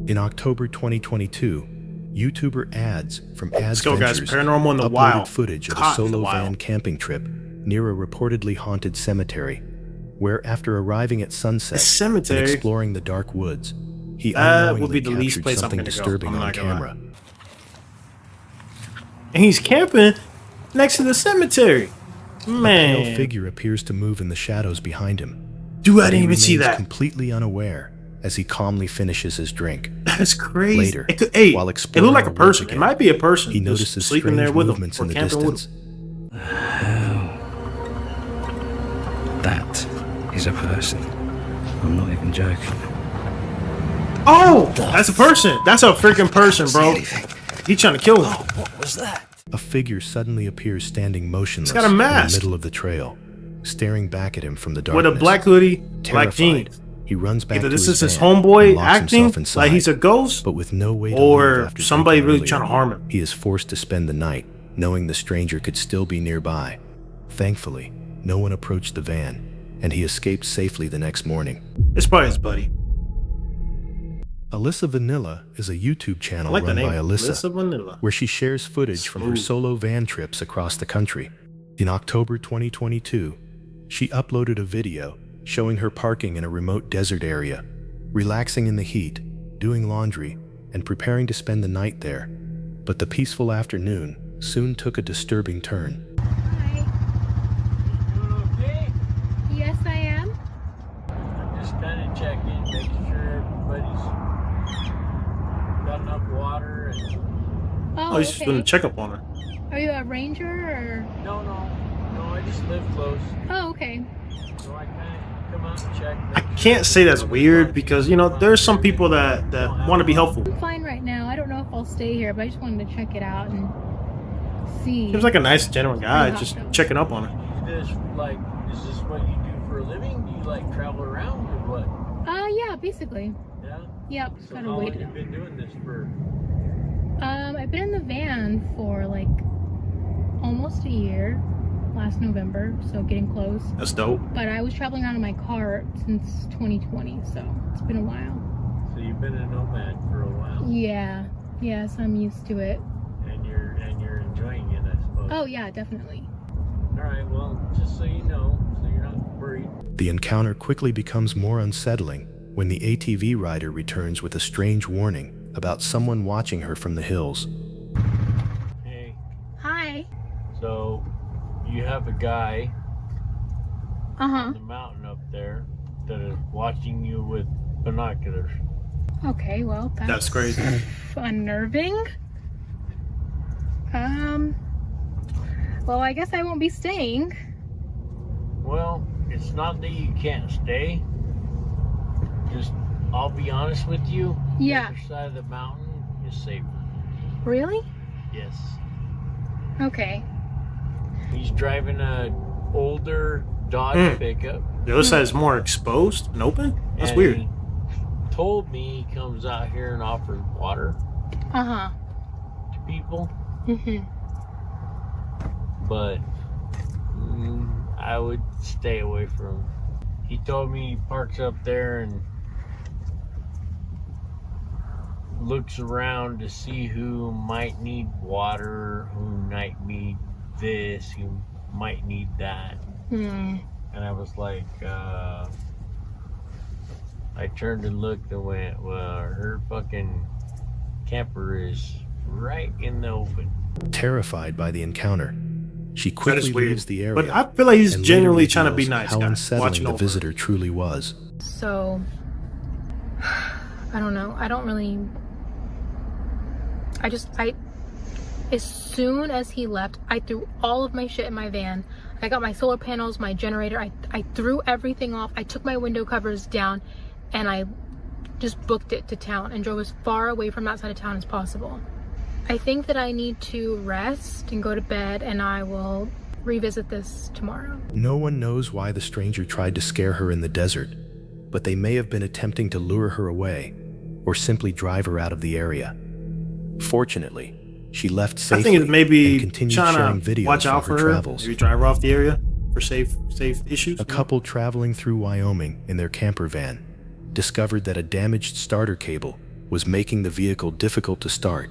In October 2022, YouTuber Ads from Ads Let's go, guys. Ventures Paranormal in the uploaded wild. footage of a Caught in the solo wild. van camping trip near a reportedly haunted cemetery, where after arriving at sunset A cemetery? and exploring the dark woods, he That would unknowingly be the least captured place I'm something gonna go. disturbing I'm on not gonna lie. camera. And he's camping next to the cemetery. A pale Man. figure appears to move in the shadows behind him. Dude, I but didn't he even see remains that. completely unaware as he calmly finishes his drink. That's crazy. Later, It could, hey, while it exploring looked like a the woods person. It again, might be a person. he just notices sleeping strange there with him movements or in the camping with distance. him. That is a person. I'm not even joking. Oh, that's a person. That's a freaking person, bro. He's trying to kill him. What was that? A figure suddenly appears standing motionless got a in the mask. middle of the trail, staring back at him from the With darkness. a black hoodie, black Terrified, jeans. he runs back Either to this his is his van homeboy and locks acting himself inside, like he's a ghost, but with no way to leave or after somebody drinking really earlier, trying to harm him. he is forced to spend the night, knowing the stranger could still be nearby. Thankfully, no one approached the van, and he escaped safely the next morning. It's probably his buddy. Alyssa Vanilla is a YouTube I channel like the run name. by Alyssa, Alyssa Vanilla. where she shares footage from her Smooth. solo van trips across the country. In October 2022, she uploaded a video showing her parking in a remote desert area, relaxing in the heat, doing laundry, and preparing to spend the night there. But the peaceful afternoon soon took a disturbing turn. Hi. Doing okay? Yes, I am. I'm just kind of checking, making sure everybody's got enough water and... Oh, he's just doing a checkup on her. Are you a ranger or? No, I just live close, Oh, okay. so I kind of come out and check. I can't say that's weird because, you know, there's some people that want to be helpful. I'm fine right now. I don't know if I'll stay here, but I just wanted to check it out and see. Seems like a nice, genuine guy just checking up on her. Is this what you do for a living? Do you like travel around or what? Yeah, basically. Yeah? Yep, So kind how of long waited. you been doing this for? I've been in the van for like almost a year, last November, so getting close. That's dope. But I was traveling around in my car since 2020, so it's been a while. So you've been a nomad for a while. Yeah, yes, I'm used to it. And you're enjoying it, I suppose. Oh yeah, definitely. Alright, well, just so you know, so you're not worried. The encounter quickly becomes more unsettling when the ATV rider returns with a strange warning about someone watching her from the hills. Hey, Hi. so you have a guy Uh-huh. on the mountain up there that is watching you with binoculars. Okay, well, That's crazy. unnerving. Well, I guess I won't be staying. Well, it's not that you can't stay. Just, I'll be honest with you. Yeah. The other side of the mountain is safer. Really? Yes. Okay. He's driving a older Dodge pickup. The other side is more exposed and open? That's and weird. He told me he comes out here and offers water Uh-huh. to people, Mm-hmm. but I would stay away from him. He told me he parks up there and looks around to see who might need water, who might need this, who might need that. Hmm. And I was like, I turned and looked and went, well, her fucking camper is right in the open. Terrified by the encounter, she That quickly is weird. leaves the area. But I feel like he's and genuinely later trying to be reveals nice how guy. unsettling Watching the over. visitor truly was. So, I don't know. I don't really... as soon as he left, I threw all of my shit in my van. I got my solar panels, my generator. I threw everything off. I took my window covers down and I just booked it to town and drove as far away from that side of town as possible. I think that I need to rest and go to bed, and I will revisit this tomorrow. No one knows why the stranger tried to scare her in the desert, but they may have been attempting to lure her away or simply drive her out of the area. Fortunately, she left I safely think it's maybe and continued trying sharing to videos watch out of her for her. travels. Maybe drive her off the area for safe issues. A couple traveling through Wyoming in their camper van discovered that a damaged starter cable was making the vehicle difficult to start,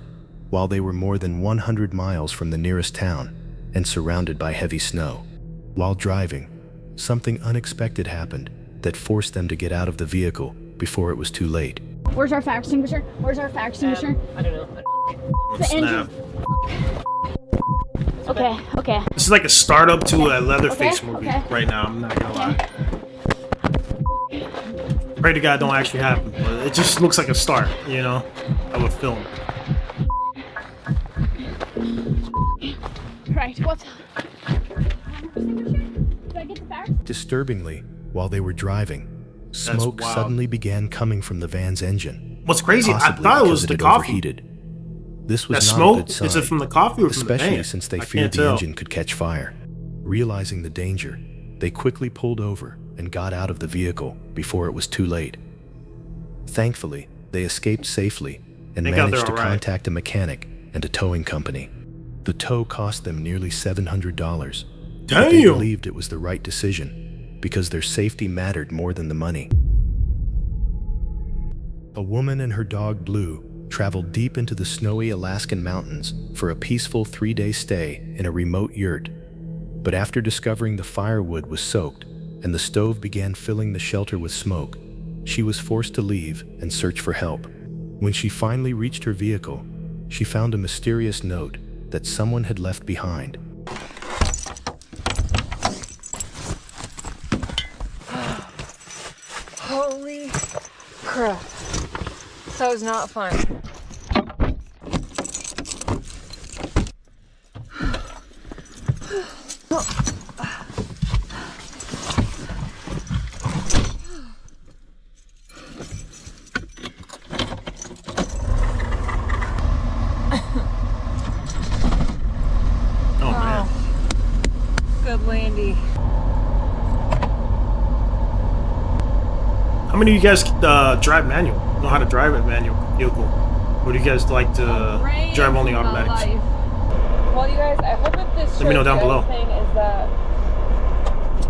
while they were more than 100 miles from the nearest town and surrounded by heavy snow. While driving, something unexpected happened that forced them to get out of the vehicle before it was too late. Where's our fire extinguisher? Where's our fire extinguisher? I don't know. The engine. Okay. This is like a startup to a Leatherface movie okay. right now. I'm not gonna lie. Pray to God don't actually happen, but it just looks like a start, you know, of a film. Right, what's... Did I get the fire? Disturbingly, while they were driving, smoke wild. suddenly began coming from the van's engine. What's crazy, I possibly thought it because was the had coffee. overheated. This was That not smoke? a good sign, Is it from the coffee or from the especially van? since they I feared can't the tell. engine could catch fire. Realizing the danger, they quickly pulled over and got out of the vehicle before it was too late. Thankfully, they escaped safely and Thank God managed to they're all right. contact a mechanic and a towing company. The tow cost them nearly $700. But they Damn! believed it was the right decision because their safety mattered more than the money. A woman and her dog Blue traveled deep into the snowy Alaskan mountains for a peaceful 3-day stay in a remote yurt. But after discovering the firewood was soaked and the stove began filling the shelter with smoke, she was forced to leave and search for help. When she finally reached her vehicle, she found a mysterious note that someone had left behind. Holy crap. That was not fun. Oh man. Good Landy. How many of you guys drive manual? Know how to drive a manual vehicle? Or do you guys like to drive only automatics? Well, you guys, I hope if this Let me know shows down you below. anything is that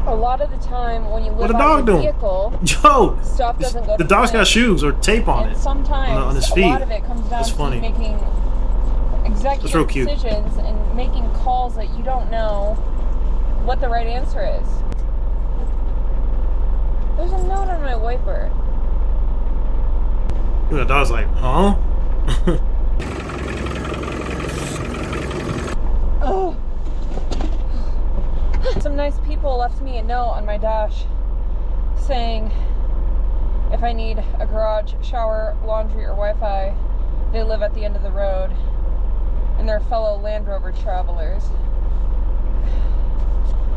a lot of the time when you What live the dog on a doing? vehicle, Yo! stuff doesn't go The to dog's plan. got shoes or tape on And it. sometimes on his a feet. lot of it comes down That's to funny. making That's real executive cute. decisions and making calls that you don't know what the right answer is. There's a note on my wiper. The dog's like, huh? Oh. Some nice people left me a note on my dash saying if I need a garage, shower, laundry, or Wi-Fi, they live at the end of the road and they're fellow Land Rover travelers.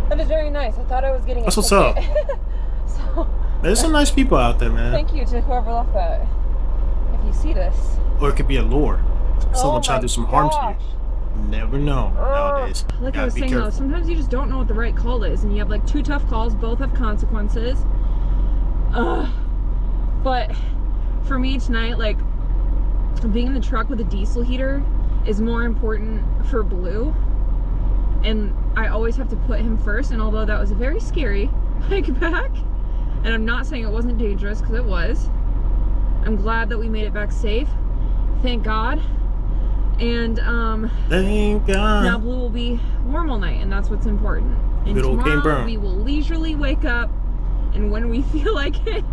That is very nice. I thought I was getting That's a what's ticket. up. So, There's some nice people out there, man. thank you to whoever left that. If you see this. Or it could be a lure. Someone Oh trying to my do some harm to gosh. you. Never know nowadays. Like I Gotta was be saying though, careful. sometimes you just don't know what the right call is, and you have like two tough calls, both have consequences. But for me tonight, like being in the truck with a diesel heater is more important for Blue, and I always have to put him first. And although that was a very scary hike back, and I'm not saying it wasn't dangerous because it was, I'm glad that we made it back safe. Thank God. And Thank God. now Blue will be warm all night, and that's what's important. And Good old Cane tomorrow Burn. we will leisurely wake up, and when we feel like it,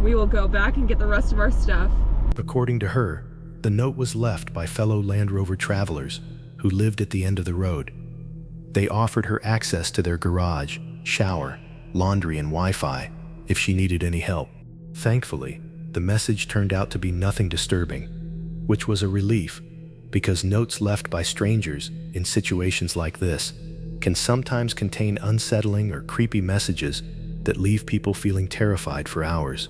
we will go back and get the rest of our stuff. According to her, the note was left by fellow Land Rover travelers who lived at the end of the road. They offered her access to their garage, shower, laundry, and Wi-Fi if she needed any help. Thankfully, the message turned out to be nothing disturbing, which was a relief because notes left by strangers in situations like this can sometimes contain unsettling or creepy messages that leave people feeling terrified for hours.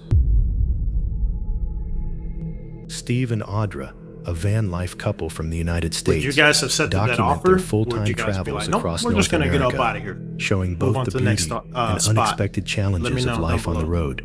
Steve and Audra, a van life couple from the United States, Would you guys have accepted that document offer? their Or full-time would you guys be travels like, nope, across we're North just gonna America, get up out of here. showing Move both on the to the beauty next and spot. unexpected Let challenges me know of down life on the below. road.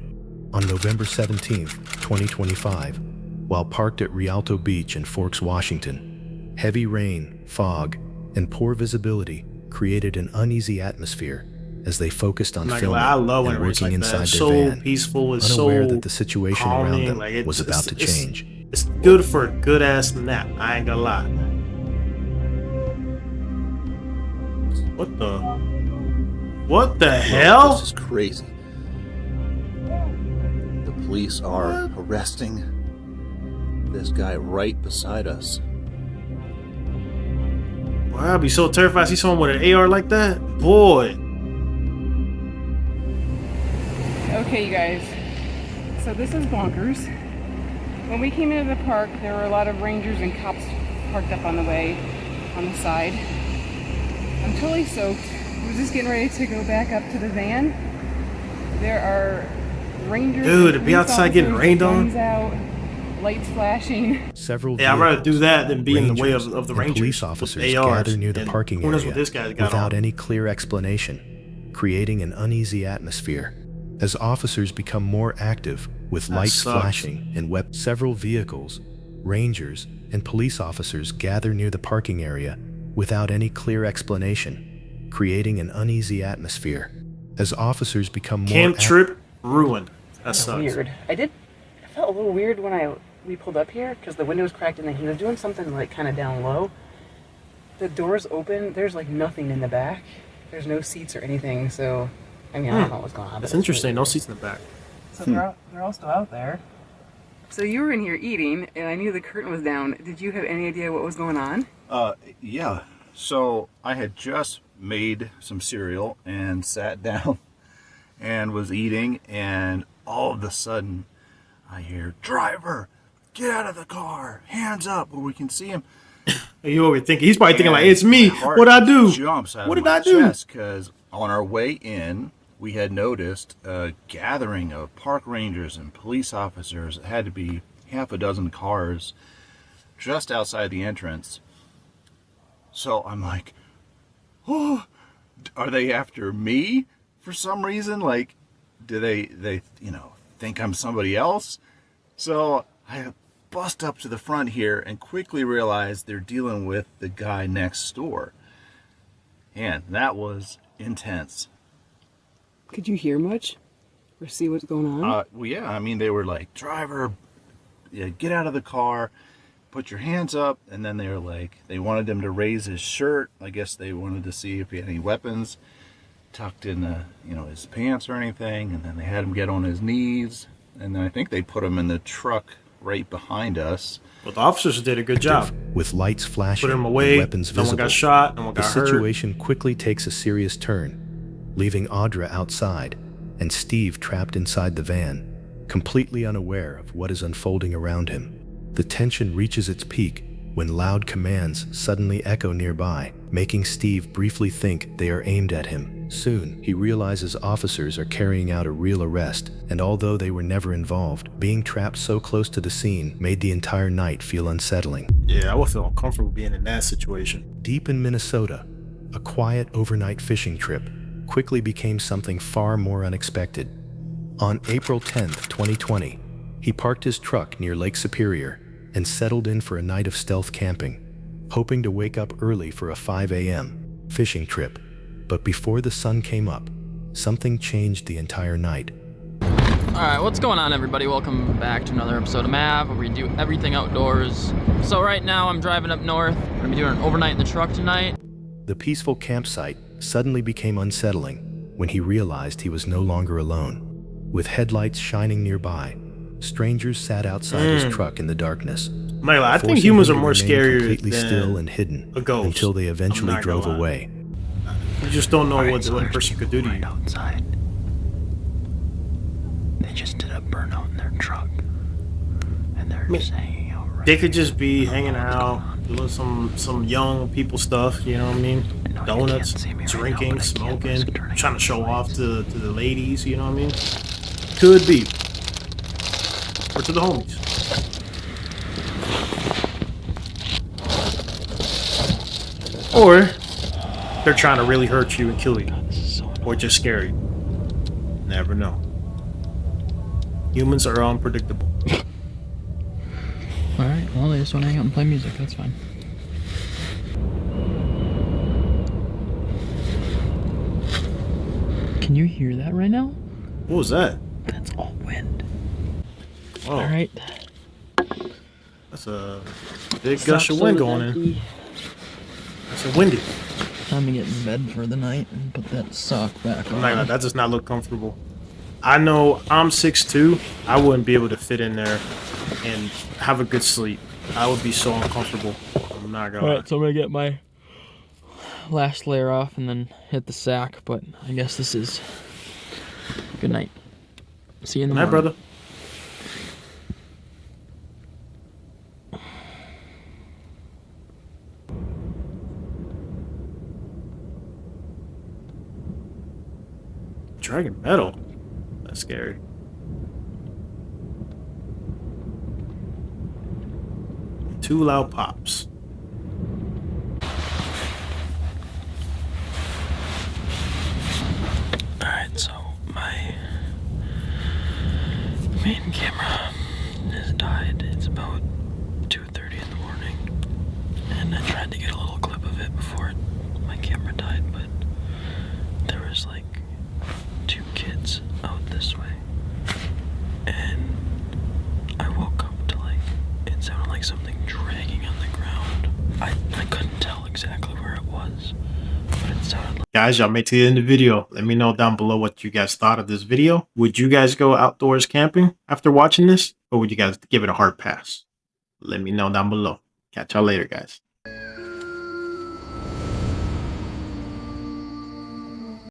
On November 17th, 2025, while parked at Rialto Beach in Forks, Washington, heavy rain, fog, and poor visibility created an uneasy atmosphere as they focused on I'm not gonna filming lie, I love when and it works working like that. inside It's their so van, peaceful. It's unaware so that the situation calming, around them like, was about to change. It's good for a good ass nap. I ain't gonna lie. What the? What the hell? This is crazy. The police are arresting this guy right beside us. Wow, I'd be so terrified to see someone with an AR like that. Boy. Okay, you guys. So this is bonkers. When we came into the park, there were a lot of rangers and cops parked up on the way, on the side. I'm totally soaked. We're just getting ready to go back up to the van. There are rangers. Dude, to be outside getting rained on. Guns out, lights flashing. Several Yeah, I'd rather do that than be in the way rangers of the and Rangers. police with officers ARs. gather near the And parking who knows area what this guy's got without on. any clear explanation, creating an uneasy atmosphere. As officers become more active with That lights sucks. flashing and several vehicles, rangers, and police officers gather near the parking area without any clear explanation, creating an uneasy atmosphere. As officers become more Camp trip ruined. That sucks. Weird. I felt a little weird when we pulled up here because the window was cracked and then he was doing something like kind of down low. The door's open. There's like nothing in the back. There's no seats or anything. So, I mean, I don't know what's going on. That's interesting. No seats in the back. So they're all still out there. So you were in here eating, and I knew the curtain was down. Did you have any idea what was going on? Yeah. So I had just made some cereal and sat down and was eating, and all of a sudden I hear, "Driver, get out of the car, hands up where we can see him." You over thinking? He's probably thinking like, "It's me. My heart What'd I do? Jumps out What of did my I do?" chest, because on our way in, we had noticed a gathering of park rangers and police officers. It had to be half a dozen cars just outside the entrance. So I'm like, oh, are they after me for some reason? Like, do they think I'm somebody else? So I bust up to the front here and quickly realize they're dealing with the guy next door. And that was intense. Could you hear much or see what's going on? Well, yeah, I mean, they were like, "Driver, yeah, get out of the car, put your hands up," and then they were like, they wanted him to raise his shirt. I guess they wanted to see if he had any weapons tucked in his pants or anything, and then they had him get on his knees, and then I think they put him in the truck right behind us. Well, the officers did a good job. With lights flashing Put him away. and weapons No one visible. got shot. No one The got hurt. situation quickly takes a serious turn, leaving Audra outside and Steve trapped inside the van, completely unaware of what is unfolding around him. The tension reaches its peak when loud commands suddenly echo nearby, making Steve briefly think they are aimed at him. Soon, he realizes officers are carrying out a real arrest, and although they were never involved, being trapped so close to the scene made the entire night feel unsettling. Yeah, I would feel uncomfortable being in that situation. Deep in Minnesota, a quiet overnight fishing trip quickly became something far more unexpected. On April 10th, 2020, he parked his truck near Lake Superior and settled in for a night of stealth camping, hoping to wake up early for a 5 a.m. fishing trip. But before the sun came up, something changed the entire night. Alright, what's going on, everybody? Welcome back to another episode of MAV, where we do everything outdoors. So right now I'm driving up north. We're gonna be doing an overnight in the truck tonight. The peaceful campsite suddenly became unsettling when he realized he was no longer alone. With headlights shining nearby, strangers sat outside his truck in the darkness. Mike, I think forcing humans him are to more remain scarier completely than still and hidden a ghost. until they eventually I'm not gonna drove lie. away. You just don't know Alright, what so the there's person could do to people you. right outside. They just did a burnout in their truck, and they're just hanging out right They could here. just be I don't hanging know what's out, going on. doing some young people stuff, you know what I mean? I know you Donuts, can't see me right now, drinking, but I can't smoking, risk turning trying to on show the off lights. to the ladies, you know what I mean? Could be. Or to the homies. Or they're trying to really hurt you and kill you. Or just scare you. Never know. Humans are unpredictable. Alright, well, they just want to hang out and play music. That's fine. Can you hear that right now? What was that? That's all wind. Oh. Alright. That's a big gush of wind going in. It's a windy. Time to get in bed for the night and put that sock back on. That does not look comfortable. I know I'm 6'2". I wouldn't be able to fit in there and have a good sleep. I would be so uncomfortable. I'm not gonna lie. Alright, so I'm gonna get my last layer off and then hit the sack, but I guess this is good night. See you in the Good night, morning. brother. Dragon metal. That's scary. Two loud pops. Alright, so my main camera has died. It's about 2:30 in the morning. And I tried to get a little clip of it before my camera died, but there was like 2 kids out this way. And I woke up to like, it sounded like something dragging on the ground. I couldn't tell exactly where it was, but it sounded like... Guys, y'all made it to the end of the video. Let me know down below what you guys thought of this video. Would you guys go outdoors camping after watching this? Or would you guys give it a hard pass? Let me know down below. Catch y'all later, guys.